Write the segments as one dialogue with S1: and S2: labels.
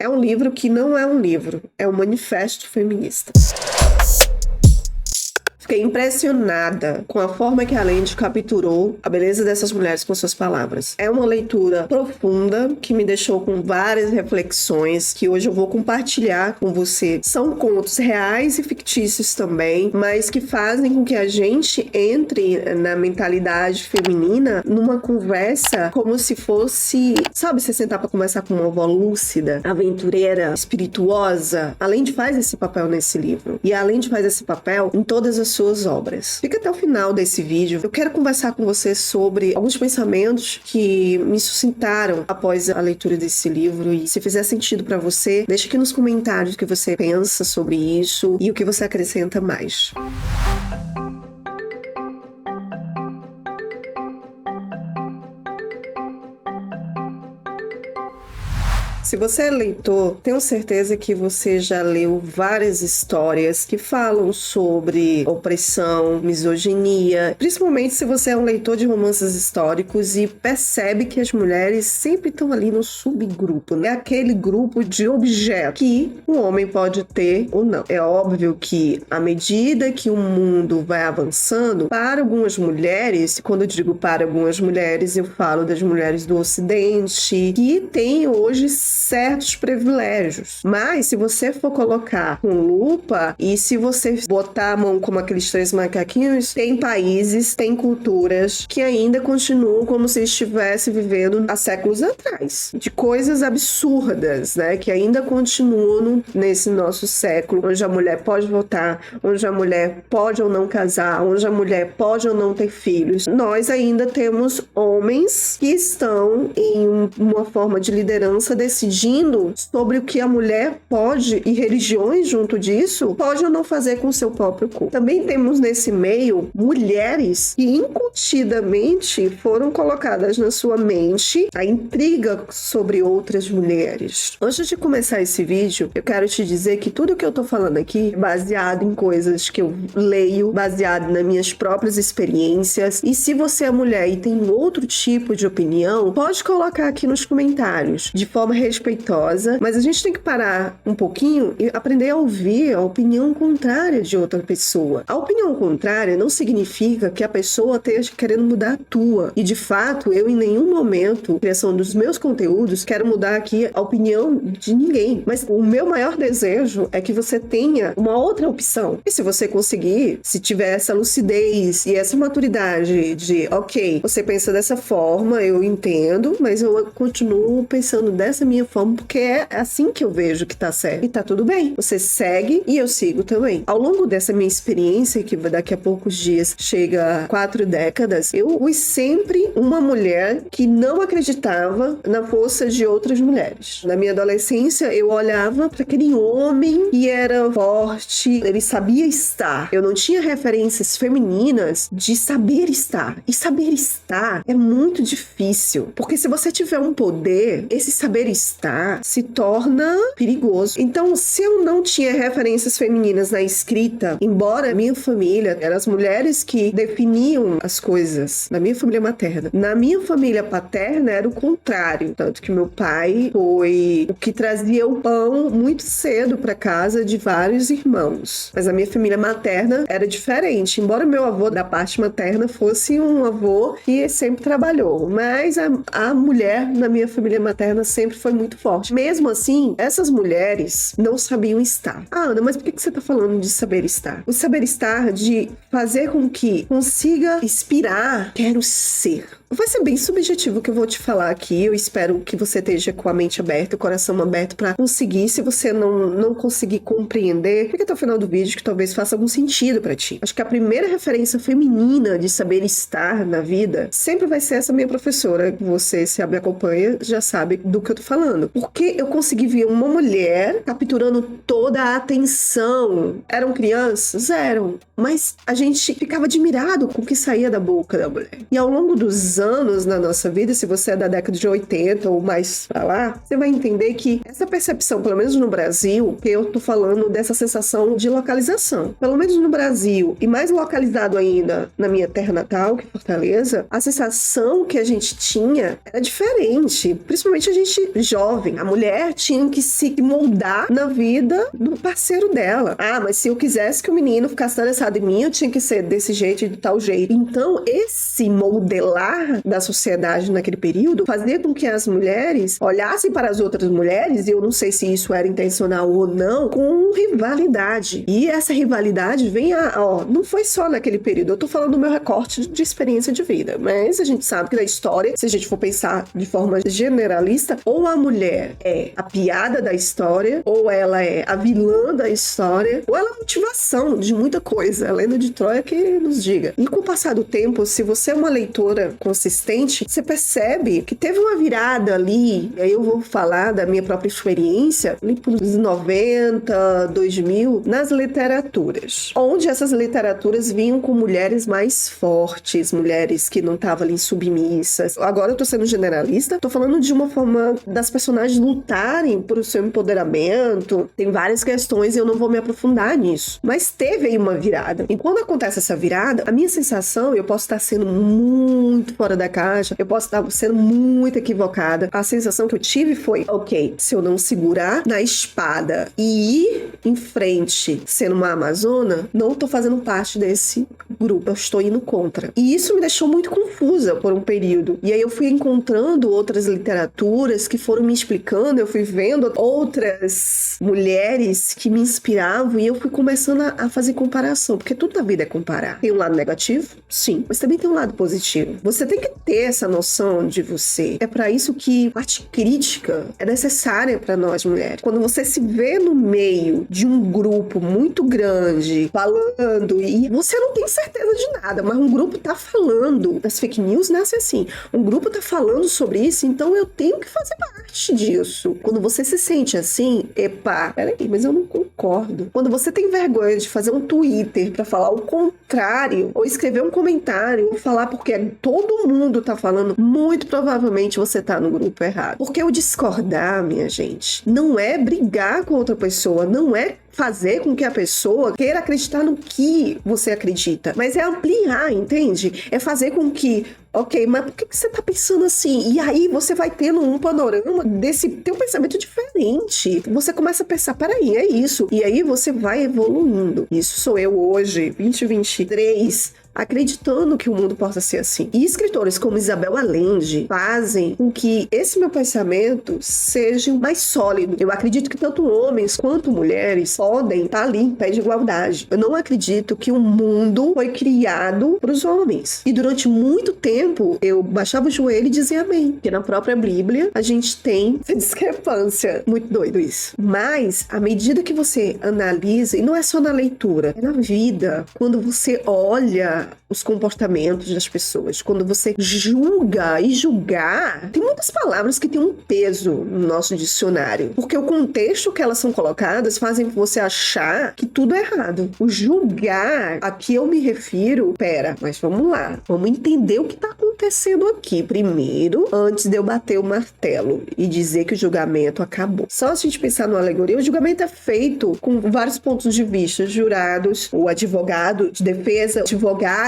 S1: É um livro que não é um livro, é um manifesto feminista. Fiquei impressionada com a forma que a Allende capturou a beleza dessas mulheres com suas palavras. É uma leitura profunda que me deixou com várias reflexões que hoje eu vou compartilhar com você. São contos reais e fictícios também, mas que fazem com que a gente entre na mentalidade feminina numa conversa como se fosse, sabe, você sentar para conversar com uma avó lúcida, aventureira, espirituosa. A Allende faz esse papel nesse livro. E a Allende faz esse papel em todas as suas obras. Fica até o final desse vídeo. Eu quero conversar com você sobre alguns pensamentos que me suscitaram após a leitura desse livro, e se fizer sentido para você, deixa aqui nos comentários o que você pensa sobre isso e o que você acrescenta mais. Se você é leitor, tenho certeza que você já leu várias histórias que falam sobre opressão, misoginia, principalmente se você é um leitor de romances históricos e percebe que as mulheres sempre estão ali no subgrupo, né? Aquele grupo de objeto que um homem pode ter ou não. É óbvio que à medida que o mundo vai avançando, para algumas mulheres, quando eu digo para algumas mulheres, eu falo das mulheres do Ocidente, que têm hoje certos privilégios. Mas se você for colocar com lupa e se você botar a mão como aqueles três macaquinhos, tem países, tem culturas que ainda continuam como se estivesse vivendo há séculos atrás. De coisas absurdas, né? Que ainda continuam nesse nosso século, onde a mulher pode votar, onde a mulher pode ou não casar, onde a mulher pode ou não ter filhos. Nós ainda temos homens que estão em uma forma de liderança decidindo sobre o que a mulher pode, e religiões junto disso, pode ou não fazer com o seu próprio corpo. Também temos nesse meio mulheres que incutidamente foram colocadas na sua mente a intriga sobre outras mulheres. Antes de começar esse vídeo, eu quero te dizer que tudo que eu tô falando aqui é baseado em coisas que eu leio, baseado nas minhas próprias experiências, e se você é mulher e tem outro tipo de opinião, pode colocar aqui nos comentários, de forma respeitosa, mas a gente tem que parar um pouquinho e aprender a ouvir a opinião contrária de outra pessoa. A opinião contrária não significa que a pessoa esteja querendo mudar a tua. E de fato, eu em nenhum momento, na criação dos meus conteúdos, quero mudar aqui a opinião de ninguém. Mas o meu maior desejo é que você tenha uma outra opção. E se você conseguir, se tiver essa lucidez e essa maturidade de, ok, você pensa dessa forma, eu entendo, mas eu continuo pensando dessa minha forma, porque é assim que eu vejo que tá certo. E tá tudo bem. Você segue e eu sigo também. Ao longo dessa minha experiência, que daqui a poucos dias chega a 4 décadas, eu fui sempre uma mulher que não acreditava na força de outras mulheres. Na minha adolescência, eu olhava para aquele homem que era forte, ele sabia estar. Eu não tinha referências femininas de saber estar. E saber estar é muito difícil, porque se você tiver um poder, esse saber estar se torna perigoso. Então, se eu não tinha referências femininas na escrita, embora minha família eram as mulheres que definiam as coisas, na minha família materna. Na minha família paterna era o contrário, tanto que meu pai foi o que trazia o pão muito cedo para casa de vários irmãos. Mas a minha família materna era diferente, embora meu avô da parte materna fosse um avô que sempre trabalhou, mas a mulher na minha família materna sempre foi muito forte. Mesmo assim, essas mulheres não sabiam estar. Ah, Ana, mas por que você tá falando de saber estar? O saber estar de fazer com que consiga inspirar, quero ser. Vai ser bem subjetivo o que eu vou te falar aqui. Eu espero que você esteja com a mente aberta, o coração aberto para conseguir. Se você não conseguir compreender, fica até o final do vídeo que talvez faça algum sentido para ti. Acho que a primeira referência feminina de saber estar na vida sempre vai ser essa minha professora. Você, se me acompanha, já sabe do que eu tô falando. Porque eu consegui ver uma mulher capturando toda a atenção. Eram crianças? Eram. Mas a gente ficava admirado com o que saía da boca da mulher. E ao longo dos anos na nossa vida, se você é da década de 80 ou mais pra lá, você vai entender que essa percepção, pelo menos no Brasil, que eu tô falando dessa sensação de localização, pelo menos no Brasil, e mais localizado ainda na minha terra natal, que é Fortaleza, a sensação que a gente tinha era diferente, principalmente a gente jovem. A mulher tinha que se moldar na vida do parceiro dela. Ah, mas se eu quisesse que o menino ficasse interessado em mim, eu tinha que ser desse jeito e de tal jeito. Então, esse modelar da sociedade naquele período fazia com que as mulheres olhassem para as outras mulheres, e eu não sei se isso era intencional ou não, com rivalidade. E essa rivalidade vem não foi só naquele período, eu tô falando do meu recorte de experiência de vida, mas a gente sabe que na história, se a gente for pensar de forma generalista, ou a mulher é a piada da história, ou ela é a vilã da história, ou ela é a motivação de muita coisa. A Lenda de Troia que nos diga. E com o passar do tempo, se você é uma leitora consistente, você percebe que teve uma virada ali, e aí eu vou falar da minha própria experiência, ali pelos 90, 2000, nas literaturas. Onde essas literaturas vinham com mulheres mais fortes, mulheres que não estavam ali submissas. Agora eu tô sendo generalista, tô falando de uma forma das personagens lutarem por o seu empoderamento. Tem várias questões e eu não vou me aprofundar nisso. Mas teve aí uma virada. E quando acontece essa virada, a minha sensação, eu posso estar sendo muito fora da caixa, eu posso estar sendo muito equivocada. A sensação que eu tive foi, ok, se eu não segurar na espada e ir em frente sendo uma amazona, não tô fazendo parte desse grupo, eu estou indo contra. E isso me deixou muito confusa por um período. E aí eu fui encontrando outras literaturas que foram me explicando, eu fui vendo outras mulheres que me inspiravam e eu fui começando a fazer comparação, porque tudo na vida é comparar. Tem um lado negativo? Sim. Mas também tem um lado positivo. Você tem que ter essa noção de você. É para isso que a parte crítica é necessária para nós mulheres. Quando você se vê no meio de um grupo muito grande falando e você não tem certeza de nada, mas um grupo tá falando, as fake news nasce assim, um grupo tá falando sobre isso, então eu tenho que fazer parte disso. Quando você se sente assim, epa, peraí, mas eu não concordo. Quando você tem vergonha de fazer um Twitter pra falar o contrário, ou escrever um comentário, ou falar porque todo mundo tá falando, muito provavelmente você tá no grupo errado. Porque o discordar, minha gente, não é brigar com outra pessoa, não é fazer com que a pessoa queira acreditar no que você acredita, mas é ampliar, entende? É fazer com que, ok, mas por que você tá pensando assim? E aí você vai tendo um panorama desse teu pensamento diferente. Você começa a pensar, peraí, é isso. E aí você vai evoluindo. Isso sou eu hoje, 2023, acreditando que o mundo possa ser assim. E escritores como Isabel Allende fazem com que esse meu pensamento seja mais sólido. Eu acredito que tanto homens quanto mulheres podem estar ali em pé de igualdade. Eu não acredito que o mundo foi criado para os homens. E durante muito tempo eu baixava o joelho e dizia amém. Porque na própria Bíblia a gente tem essa discrepância. Muito doido isso. Mas à medida que você analisa, e não é só na leitura, é na vida, quando você olha os comportamentos das pessoas, quando você julga, e julgar tem muitas palavras que têm um peso no nosso dicionário, porque o contexto que elas são colocadas fazem você achar que tudo é errado. O julgar, aqui eu me refiro, mas vamos lá, vamos entender o que está acontecendo aqui primeiro, antes de eu bater o martelo e dizer que o julgamento acabou. Só se a gente pensar numa alegoria, o julgamento é feito com vários pontos de vista, jurados, o advogado de defesa, advogado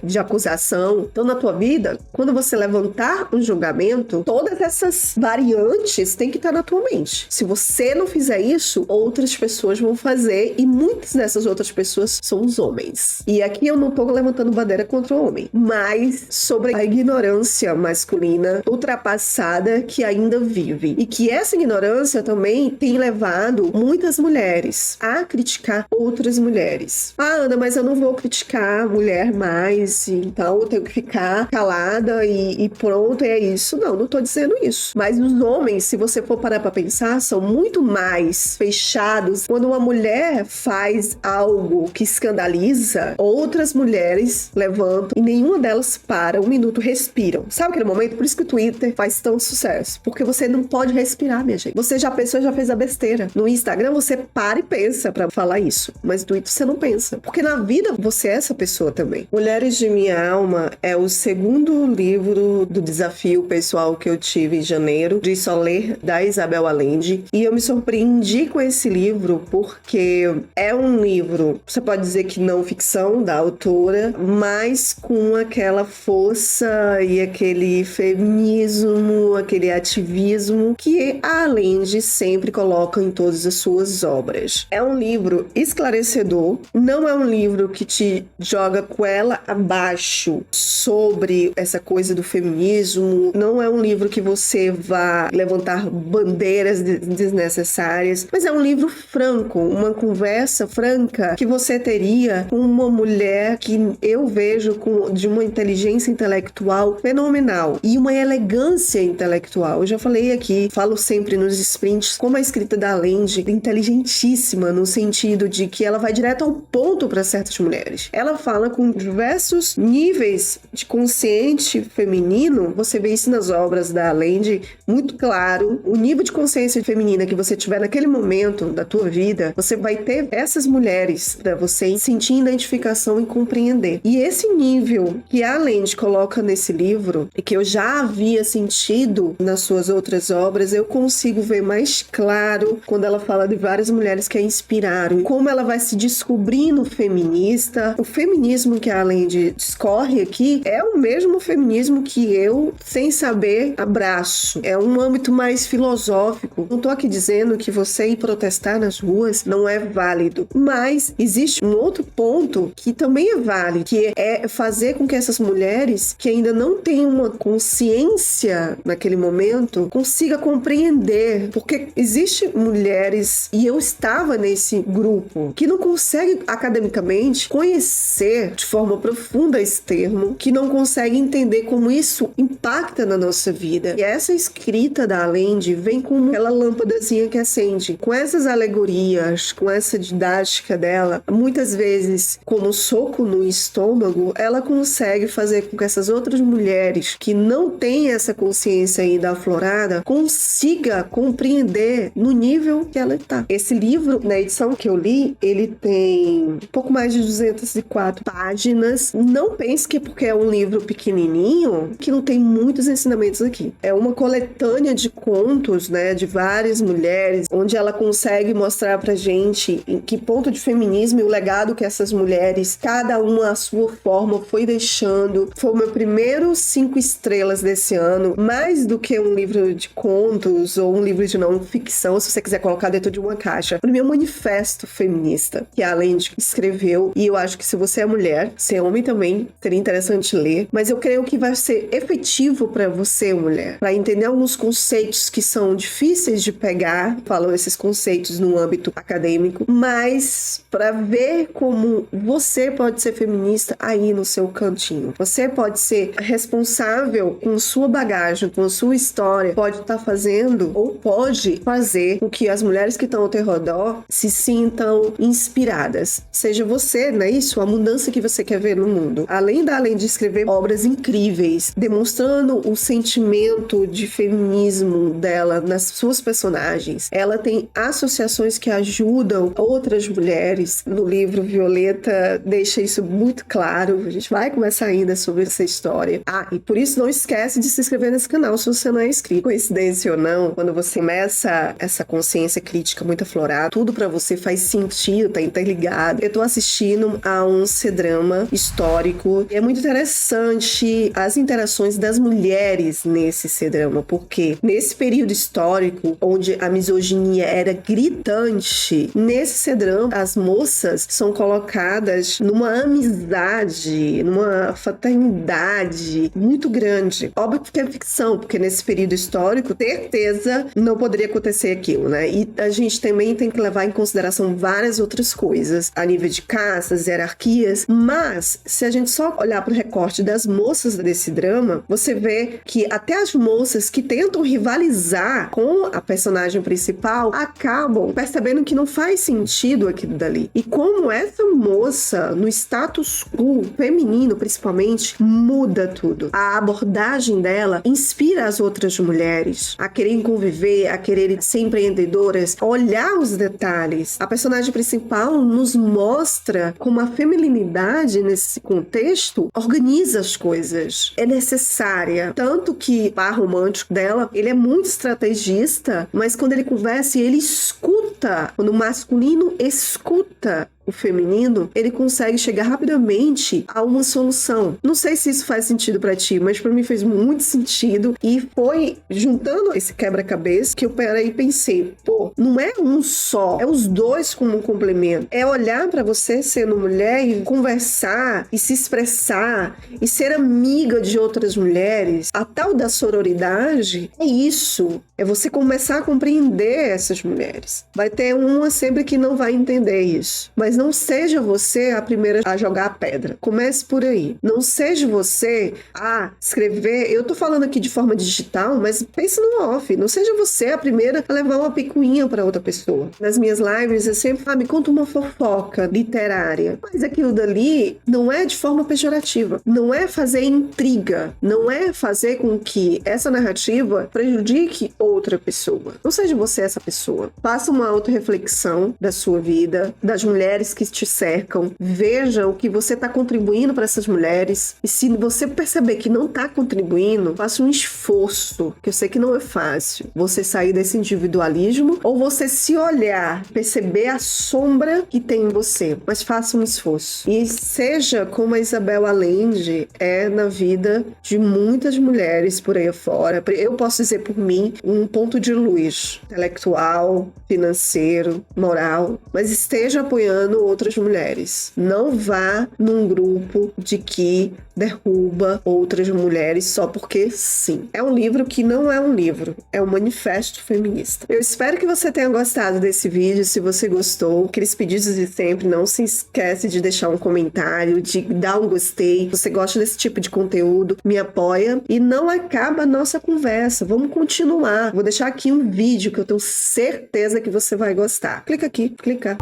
S1: de acusação. Então, na tua vida, quando você levantar um julgamento, todas essas variantes têm que estar na tua mente. Se você não fizer isso, outras pessoas vão fazer, e muitas dessas outras pessoas são os homens. E aqui eu não tô levantando bandeira contra o homem, mas sobre a ignorância masculina ultrapassada que ainda vive. E que essa ignorância também tem levado muitas mulheres a criticar outras mulheres. Ah, Ana, mas eu não vou criticar a mulher mais, então eu tenho que ficar calada e pronto, é isso. Não tô dizendo isso. Mas os homens, se você for parar pra pensar, são muito mais fechados. Quando uma mulher faz algo que escandaliza, outras mulheres levantam e nenhuma delas para um minuto, respiram. Sabe aquele momento? Por isso que o Twitter faz tão sucesso. Porque você não pode respirar, minha gente. Você já pensou, já fez a besteira. No Instagram você para e pensa pra falar isso. Mas no Twitter você não pensa. Porque na vida você é essa pessoa também. Mulheres de Minha Alma é o segundo livro do desafio pessoal que eu tive em janeiro, de só ler, da Isabel Allende. E eu me surpreendi com esse livro porque é um livro, você pode dizer que não ficção da autora, mas com aquela força luta e aquele feminismo, aquele ativismo que a Allende sempre coloca em todas as suas obras. É um livro esclarecedor, não é um livro que te joga goela abaixo sobre essa coisa do feminismo, não é um livro que você vá levantar bandeiras desnecessárias, mas é um livro franco, uma conversa franca que você teria com uma mulher que eu vejo de uma inteligência intelectual fenomenal e uma elegância intelectual. Eu já falei aqui, falo sempre nos sprints, como a escrita da Allende é inteligentíssima no sentido de que ela vai direto ao ponto para certas mulheres. Ela fala com diversos níveis de consciente feminino, você vê isso nas obras da Allende, muito claro. O nível de consciência feminina que você tiver naquele momento da tua vida, você vai ter essas mulheres para você sentir identificação e compreender. E esse nível que a Allende coloca nesse livro, e que eu já havia sentido nas suas outras obras, eu consigo ver mais claro quando ela fala de várias mulheres que a inspiraram, como ela vai se descobrindo feminista. O feminismo que a Allende discorre aqui é o mesmo feminismo que eu, sem saber, abraço. É um âmbito mais filosófico. Não tô aqui dizendo que você ir protestar nas ruas não é válido, mas existe um outro ponto que também é válido, que é fazer com que essas mulheres que ainda não têm uma consciência naquele momento consiga compreender, porque existem mulheres, e eu estava nesse grupo, que não conseguem academicamente conhecer de forma profunda esse termo, que não conseguem entender como isso impacta na nossa vida. E essa escrita da Allende vem como aquela lâmpadazinha que acende, com essas alegorias, com essa didática dela, muitas vezes como soco no estômago, ela consegue fazer com que essas outras mulheres que não têm essa consciência ainda aflorada consiga compreender no nível que ela está. Esse livro, na edição que eu li, ele tem um pouco mais de 204 páginas. Não pense que porque é um livro pequenininho, que não tem muitos ensinamentos aqui. É uma coletânea de contos, né, de várias mulheres, onde ela consegue mostrar pra gente em que ponto de feminismo e o legado que essas mulheres, cada uma à sua forma, foi deixando. Foi o meu primeiro 5 estrelas desse ano, mais do que um livro de contos ou um livro de não ficção, se você quiser colocar dentro de uma caixa. O meu manifesto feminista, que a Allende escreveu, e eu acho que se você é mulher, se é homem também, seria interessante ler, mas eu creio que vai ser efetivo para você, mulher, para entender alguns conceitos que são difíceis de pegar, falam esses conceitos no âmbito acadêmico, mas para ver como você pode ser feminista aí no seu cantinho. Você pode ser responsável com sua bagagem, com sua história, pode estar fazendo ou pode fazer com que as mulheres que estão ao teu redor se sintam inspiradas. Seja você, não é isso? A mudança que você quer ver no mundo. Além de escrever obras incríveis, demonstrando o sentimento de feminismo dela nas suas personagens, ela tem associações que ajudam outras mulheres. No livro Violeta deixa isso muito claro. A gente vai conversar ainda sobre essa história. E por isso não esquece de se inscrever nesse canal se você não é inscrito. Coincidência ou não, quando você começa essa consciência crítica muito aflorada, tudo pra você faz sentido, tá interligado. Eu tô assistindo a um C-drama histórico e é muito interessante as interações das mulheres nesse C-drama, porque nesse período histórico onde a misoginia era gritante, nesse C-drama as moças são colocadas numa amizade, numa fraternidade muito grande. Óbvio que é ficção, porque nesse período histórico, certeza, não poderia acontecer aquilo, né? E a gente também tem que levar em consideração várias outras coisas, a nível de castas, hierarquias, mas se a gente só olhar para o recorte das moças desse drama, você vê que até as moças que tentam rivalizar com a personagem principal acabam percebendo que não faz sentido aquilo dali. E como essa moça, no status quo feminino principalmente, muda tudo. A abordagem dela inspira as outras mulheres a quererem conviver, a quererem ser empreendedoras, a olhar os detalhes. A personagem principal nos mostra como a feminilidade nesse contexto organiza as coisas. É necessária. Tanto que o par romântico dela, ele é muito estrategista, mas quando ele conversa, ele escuta. Quando o masculino escuta o feminino, ele consegue chegar rapidamente a uma solução. Não sei se isso faz sentido pra ti, mas pra mim fez muito sentido e foi juntando esse quebra-cabeça que eu parei e pensei, pô, não é um só, é os dois como um complemento. É olhar pra você sendo mulher e conversar e se expressar e ser amiga de outras mulheres. A tal da sororidade é isso. É você começar a compreender essas mulheres. Vai ter uma sempre que não vai entender isso. Mas não seja você a primeira a jogar a pedra. Comece por aí. Não seja você a escrever. Eu tô falando aqui de forma digital, mas pense no off. Não seja você a primeira a levar uma picuinha para outra pessoa. Nas minhas lives eu sempre me conta uma fofoca literária. Mas aquilo dali não é de forma pejorativa. Não é fazer intriga. Não é fazer com que essa narrativa prejudique outra pessoa. Não seja você essa pessoa. Faça uma autorreflexão da sua vida, das mulheres que te cercam. Veja o que você está contribuindo para essas mulheres. E se você perceber que não está contribuindo, faça um esforço, que eu sei que não é fácil. Você sair desse individualismo ou você se olhar, perceber a sombra que tem em você. Mas faça um esforço. E seja como a Isabel Allende é na vida de muitas mulheres por aí fora. Eu posso dizer por mim, um ponto de luz intelectual, financeiro, moral, mas esteja apoiando outras mulheres. Não vá num grupo de que derruba outras mulheres só porque sim. É um livro que não é um livro, é um manifesto feminista. Eu espero que você tenha gostado desse vídeo. Se você gostou, aqueles pedidos de sempre, não se esquece de deixar um comentário, de dar um gostei. Se você gosta desse tipo de conteúdo, me apoia e não acaba a nossa conversa. Vamos continuar. Vou deixar aqui um vídeo que eu tenho certeza que você vai gostar. Clica aqui, clica.